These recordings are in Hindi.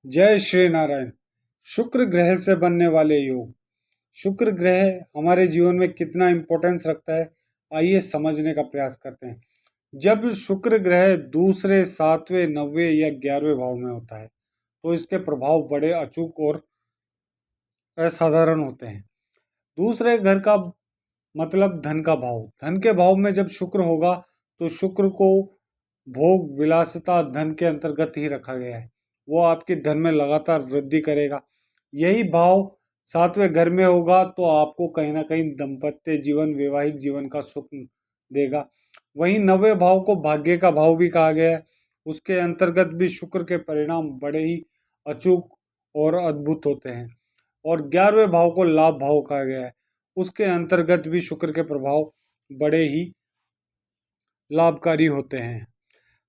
जय श्री नारायण। शुक्र ग्रह से बनने वाले योग। शुक्र ग्रह हमारे जीवन में कितना इम्पोर्टेंस रखता है, आइए समझने का प्रयास करते हैं। जब शुक्र ग्रह दूसरे, सातवें, नौवें या 11वें भाव में होता है तो इसके प्रभाव बड़े अचूक और असाधारण होते हैं। दूसरे घर का मतलब धन का भाव। धन के भाव में जब शुक्र होगा तो शुक्र को भोग, विलासिता, धन के अंतर्गत ही रखा गया है। वो आपके धन में लगातार वृद्धि करेगा। यही भाव सातवें घर में होगा तो आपको कहीं ना कहीं दाम्पत्य जीवन, वैवाहिक जीवन का सुख देगा। वहीं नवे भाव को भाग्य का भाव भी कहा गया है। उसके अंतर्गत भी शुक्र के परिणाम बड़े ही अचूक और अद्भुत होते हैं। और 11वें भाव को लाभ भाव कहा गया है। उसके अंतर्गत भी शुक्र के प्रभाव बड़े ही लाभकारी होते हैं।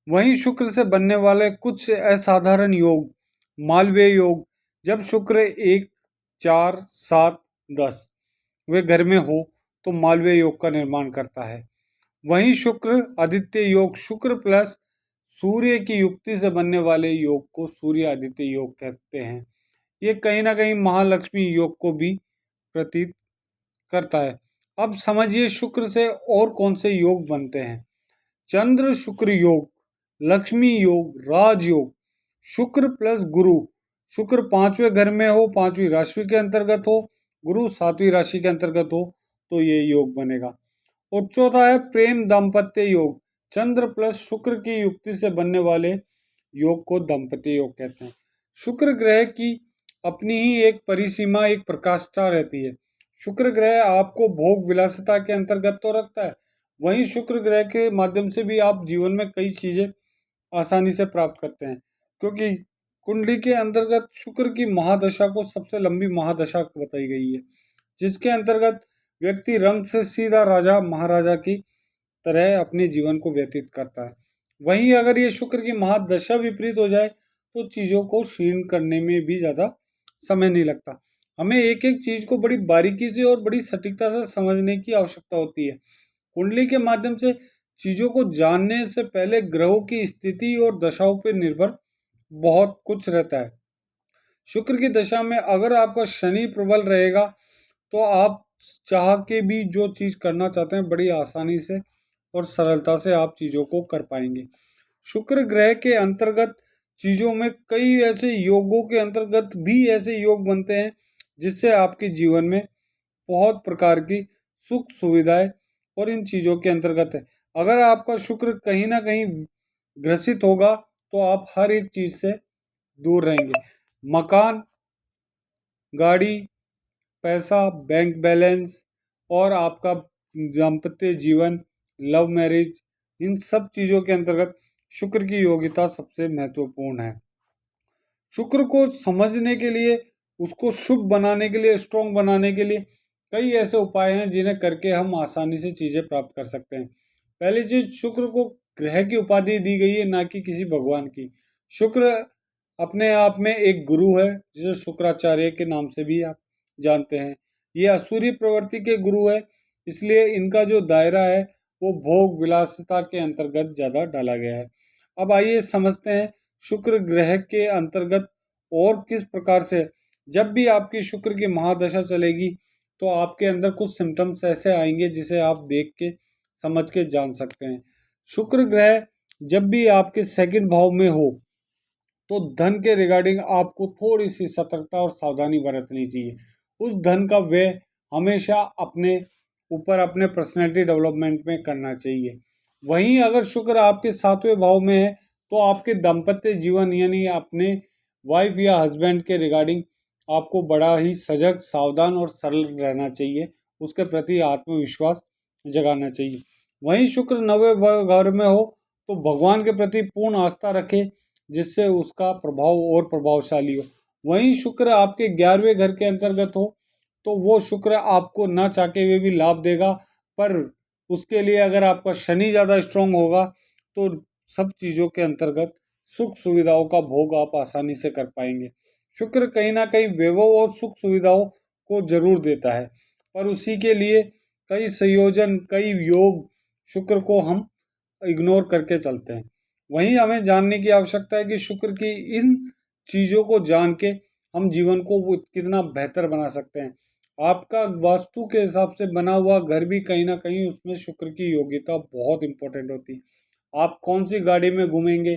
वहीं शुक्र से बनने वाले कुछ असाधारण योग, मालवीय योग। जब शुक्र 1, 4, 7, 10 वे घर में हो तो मालवीय योग का निर्माण करता है। वहीं शुक्र आदित्य योग, शुक्र प्लस सूर्य की युक्ति से बनने वाले योग को सूर्य आदित्य योग कहते हैं। ये कहीं ना कहीं महालक्ष्मी योग को भी प्रतीत करता है। अब समझिए शुक्र से और कौन से योग बनते हैं। चंद्र शुक्र योग, लक्ष्मी योग, राजयोग। शुक्र प्लस गुरु। शुक्र 5वें घर में हो, 5वीं राशि के अंतर्गत हो, गुरु 7वीं राशि के अंतर्गत हो तो ये योग बनेगा। और चौथा है प्रेम दाम्पत्य योग। चंद्र प्लस शुक्र की युक्ति से बनने वाले योग को दाम्पत्य योग कहते हैं। शुक्र ग्रह की अपनी ही एक परिसीमा, एक प्रकाष्ठा रहती है। शुक्र ग्रह आपको भोग विलासिता के अंतर्गत तो रखता है, वहीं शुक्र ग्रह के माध्यम से भी आप जीवन में कई चीजें आसानी से प्राप्त करते हैं। क्योंकि कुंडली के अंतर्गत शुक्र की महादशा को सबसे लंबी महादशा बताई गई है, जिसके अंतर्गत व्यक्ति रंग से सीधा राजा महाराजा की तरह अपने जीवन को व्यतीत करता है। वहीं अगर ये शुक्र की महादशा विपरीत हो जाए तो चीजों को क्षीण करने में भी ज्यादा समय नहीं लगता। हमें एक एक चीज को बड़ी बारीकी से और बड़ी सटीकता से समझने की आवश्यकता होती है। कुंडली के माध्यम से चीजों को जानने से पहले ग्रहों की स्थिति और दशाओं पर निर्भर बहुत कुछ रहता है। शुक्र की दशा में अगर आपका शनि प्रबल रहेगा तो आप चाह के भी जो चीज करना चाहते हैं बड़ी आसानी से और सरलता से आप चीजों को कर पाएंगे। शुक्र ग्रह के अंतर्गत चीजों में कई ऐसे योगों के अंतर्गत भी ऐसे योग बनते हैं जिससे आपके जीवन में बहुत प्रकार की सुख सुविधाएं और इन चीजों के अंतर्गत है। अगर आपका शुक्र कहीं ना कहीं ग्रसित होगा तो आप हर एक चीज से दूर रहेंगे। मकान, गाड़ी, पैसा, बैंक बैलेंस और आपका दाम्पत्य जीवन, लव मैरिज, इन सब चीजों के अंतर्गत शुक्र की योग्यता सबसे महत्वपूर्ण है। शुक्र को समझने के लिए, उसको शुभ बनाने के लिए, स्ट्रॉन्ग बनाने के लिए कई ऐसे उपाय हैं जिन्हें करके हम आसानी से चीजें प्राप्त कर सकते हैं। पहली चीज, शुक्र को ग्रह की उपाधि दी गई है, ना कि किसी भगवान की। शुक्र अपने आप में एक गुरु है जिसे शुक्राचार्य के नाम से भी आप जानते हैं। ये असुरी प्रवृत्ति के गुरु है, इसलिए इनका जो दायरा है वो भोग विलासिता के अंतर्गत ज्यादा डाला गया है। अब आइए समझते हैं शुक्र ग्रह के अंतर्गत और किस प्रकार से जब भी आपकी शुक्र की महादशा चलेगी तो आपके अंदर कुछ सिम्टम्स ऐसे आएंगे जिसे आप देख के समझ के जान सकते हैं। शुक्र ग्रह जब भी आपके सेकंड भाव में हो तो धन के रिगार्डिंग आपको थोड़ी सी सतर्कता और सावधानी बरतनी चाहिए। उस धन का व्यय हमेशा अपने ऊपर, अपने पर्सनैलिटी डेवलपमेंट में करना चाहिए। वहीं अगर शुक्र आपके 7वें भाव में है तो आपके दाम्पत्य जीवन यानी अपने वाइफ या हस्बैंड के रिगार्डिंग आपको बड़ा ही सजग, सावधान और सरल रहना चाहिए। उसके प्रति आत्मविश्वास जगाना चाहिए। वहीं शुक्र 9वें घर में हो तो भगवान के प्रति पूर्ण आस्था रखें जिससे उसका प्रभाव और प्रभावशाली हो। वहीं शुक्र आपके 11वें घर के अंतर्गत हो तो वो शुक्र आपको ना चाहते हुए भी लाभ देगा, पर उसके लिए अगर आपका शनि ज़्यादा स्ट्रांग होगा तो सब चीज़ों के अंतर्गत सुख सुविधाओं का भोग आप आसानी से कर पाएंगे। शुक्र कहीं ना कहीं वैभव और सुख सुविधाओं को जरूर देता है, पर उसी के लिए कई संयोजन, कई योग शुक्र को हम इग्नोर करके चलते हैं। वहीं हमें जानने की आवश्यकता है कि शुक्र की इन चीज़ों को जान के हम जीवन को वो कितना बेहतर बना सकते हैं। आपका वास्तु के हिसाब से बना हुआ घर भी कहीं ना कहीं उसमें शुक्र की योग्यता बहुत इंपॉर्टेंट होती है। आप कौन सी गाड़ी में घूमेंगे,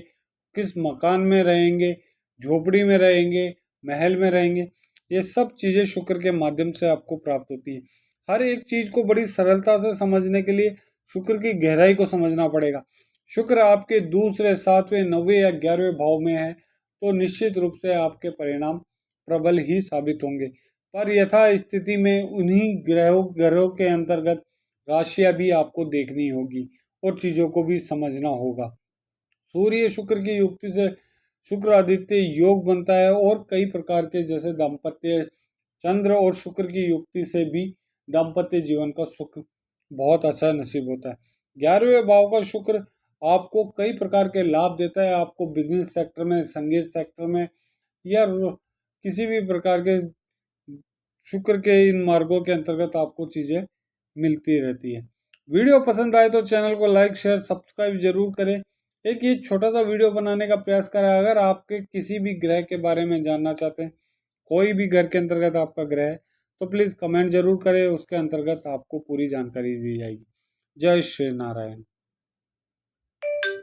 किस मकान में रहेंगे, झोपड़ी में रहेंगे, महल में रहेंगे, ये सब चीज़ें शुक्र के माध्यम से आपको प्राप्त होती है। हर एक चीज़ को बड़ी सरलता से समझने के लिए शुक्र की गहराई को समझना पड़ेगा। शुक्र आपके दूसरे, सातवें, नौवें या 11वें भाव में है तो निश्चित रूप से आपके परिणाम प्रबल ही साबित होंगे। पर यथा स्थिति में उन्हीं ग्रहों के अंतर्गत राशियां भी आपको देखनी होगी और चीज़ों को भी समझना होगा। सूर्य शुक्र की युक्ति से शुक्र आदित्य योग बनता है और कई प्रकार के जैसे दाम्पत्य, चंद्र और शुक्र की युक्ति से भी दाम्पत्य जीवन का सुख बहुत अच्छा नसीब होता है। 11वें भाव का शुक्र आपको कई प्रकार के लाभ देता है। आपको बिजनेस सेक्टर में, संगीत सेक्टर में या किसी भी प्रकार के शुक्र के इन मार्गों के अंतर्गत आपको चीज़ें मिलती रहती है। वीडियो पसंद आए तो चैनल को लाइक, शेयर, सब्सक्राइब जरूर करें। एक ये छोटा सा वीडियो बनाने का प्रयास करें। अगर आपके किसी भी ग्रह के बारे में जानना चाहते हैं, कोई भी घर के अंतर्गत आपका ग्रह है, तो प्लीज़ कमेंट जरूर करें, उसके अंतर्गत आपको पूरी जानकारी दी जाएगी। जय श्री नारायण।